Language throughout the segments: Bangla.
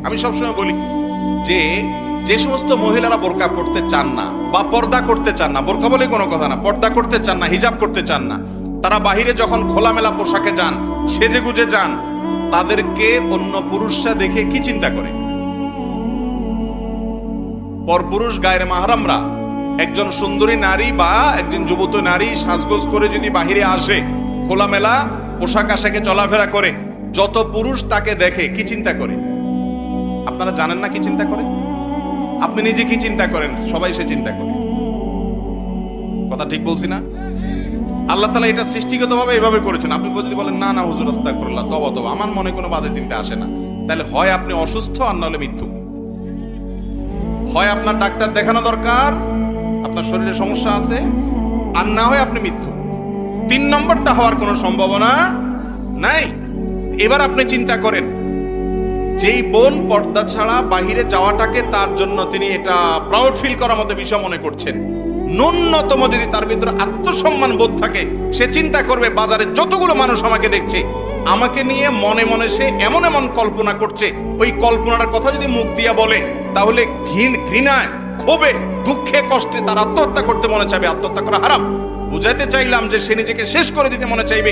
আমি সবসময় বলি যে যে সমস্ত মহিলারা বোরকা পড়তে চান না বা পর্দা করতে চান না, বোরকা বলে কোনো কথা না, পর্দা করতে চান না, হিজাব করতে চান না, তারা বাহিরে যখন খোলামেলা পোশাকে যান, সেজে গুজে যান, তাদেরকে অন্য পুরুষরা দেখে কি চিন্তা করে? পরপুরুষ গায়ের মাহরামরা একজন সুন্দরী নারী বা একজন যুবতী নারী সাজগোজ করে যদি বাহিরে আসে, খোলামেলা পোশাক আশাকে চলাফেরা করে, যত পুরুষ তাকে দেখে কি চিন্তা করে? আপনারা জানেন না কি চিন্তা করে? আপনি নিজে কি চিন্তা করেন? সবাই সে চিন্তা করে। কথা ঠিক বলছি না? আল্লাহ তাআলা এটা সৃষ্টিগতভাবে এভাবে করেছেন। আপনি যদি বলেন না না হুজুর আস্তাগফিরুল্লাহ, তওবা, আমার মনে কোনো বাজে চিন্তা আসে না, তাহলে হয় আপনি অসুস্থ আর নাহলে মৃত্যু। হয় আপনার ডাক্তার দেখানো দরকার, আপনার শরীরে সমস্যা আছে, আর না হয় আপনি মৃত্যু। 3 নম্বরটা হওয়ার কোনো সম্ভাবনা নাই। এবার আপনি চিন্তা করেন, যেই বোন পর্দা ছাড়া বাহিরে যাওয়াটাকে তার জন্য তিনি এটা প্রাউড ফিল করার মতো বিষয় মনে করছেন, ন্যূনতম যদি তার ভিতরে আত্মসম্মান বোধ থাকে, সে চিন্তা করবে বাজারে যতগুলো মানুষ আমাকে দেখছে, আমাকে নিয়ে মনে মনে সে এমন এমন কল্পনা করছে, ওই কল্পনার কথা যদি মুখ দিয়া বলে, তাহলে ঘৃণায়, ক্ষোভে, দুঃখে, কষ্টে তার আত্মহত্যা করতে মনে চাইবে। আত্মহত্যা করা হারাম। বুঝাইতে চাইলাম যে সে নিজেকে শেষ করে দিতে মনে চাইবে,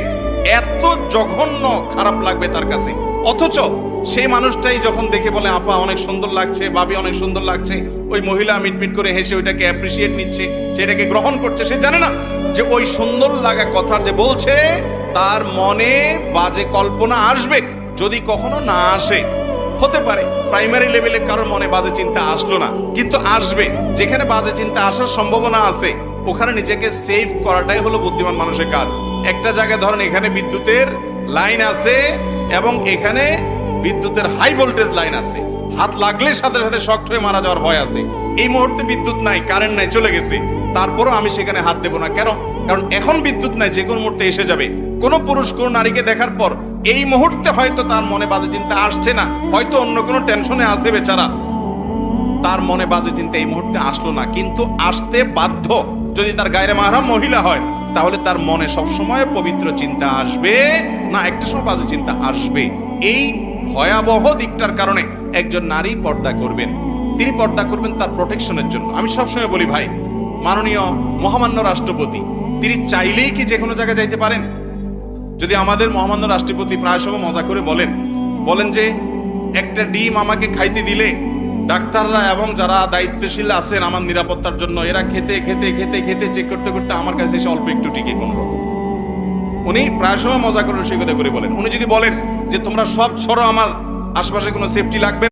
এত জঘন্য খারাপ লাগবে তার কাছে। অথচ সেই মানুষটাই যখন দেখে বলে আপা অনেক সুন্দর লাগছে, ভাবি অনেক সুন্দর লাগছে, ওই মহিলা মিটমিট করে হেসে ওইটাকে অ্যাপ্রিসিয়েট নিচ্ছে, সেটাকে গ্রহণ করছে। সে জানে না যে ওই সুন্দর লাগা কথার যে বলছে, তার মনে বাজে কল্পনা আসবে। যদি কখনো না আসে, হতে পারে প্রাইমারি লেভেলে কারোর মনে বাজে চিন্তা আসলো না, কিন্তু আসবে। যেখানে বাজে চিন্তা আসার সম্ভাবনা আছে, ওখানে নিজেকে সেভ করাটাই হলো বুদ্ধিমান মানুষের কাজ। একটা জায়গায় ধরেন এখানে বিদ্যুতের লাইন আছে এবং এখানে বিদ্যুতের হাই ভোল্টেজ লাইন আছে, হাত লাগলে সাথে সাথে শক হয়ে মারা যাওয়ার ভয় আছে। এই মুহূর্তে বিদ্যুৎ নাই, কারেন্ট নাই, চলে গেছে, তারপরও আমি সেখানে হাত দেবো না। কেন? কারণ এখন বিদ্যুৎ নাই, যে কোনো মুহূর্তে এসে যাবে। কোন পুরুষ কোন নারীকে দেখার পর এই মুহূর্তে হয়তো তার মনে বাজে চিন্তা আসছে না, হয়তো অন্য কোনো টেনশনে আছে বেচারা, তার মনে বাজে চিন্তা এই মুহূর্তে আসলো না, কিন্তু আসতে বাধ্য। যদি তার গায়রে মাহরাম মহিলা হয়, তাহলে তার মনে সবসময় পবিত্র চিন্তা আসবে না, একটা সময় বাজে চিন্তা আসবে। এই ভয়াবহ দিকটার কারণে একজন নারী পর্দা করবেন। তিনি পর্দা করবেন তার প্রোটেকশনের জন্য। আমি সবসময় বলি ভাই, মাননীয় মহামান্য রাষ্ট্রপতি, তিনি চাইলেই কি যে কোনো জায়গায় যাইতে পারেন? যদি আমাদের মহামান্য রাষ্ট্রপতি প্রায় সময় মজা করে বলেন যে একটা ডিম আমাকে খাইতে দিলে ডাক্তাররা এবং যারা দায়িত্বশীল আছেন আমার নিরাপত্তার জন্য, এরা খেতে খেতে খেতে খেতে চেক করতে করতে আমার কাছে এসে অল্প একটু টিকে কোন রকম। উনি প্রায় সময় মজা করে রসিকতা করে বলেন। উনি যদি বলেন যে তোমরা সব ছড়ো, আমার আশপাশে কোনো সেফটি লাগবে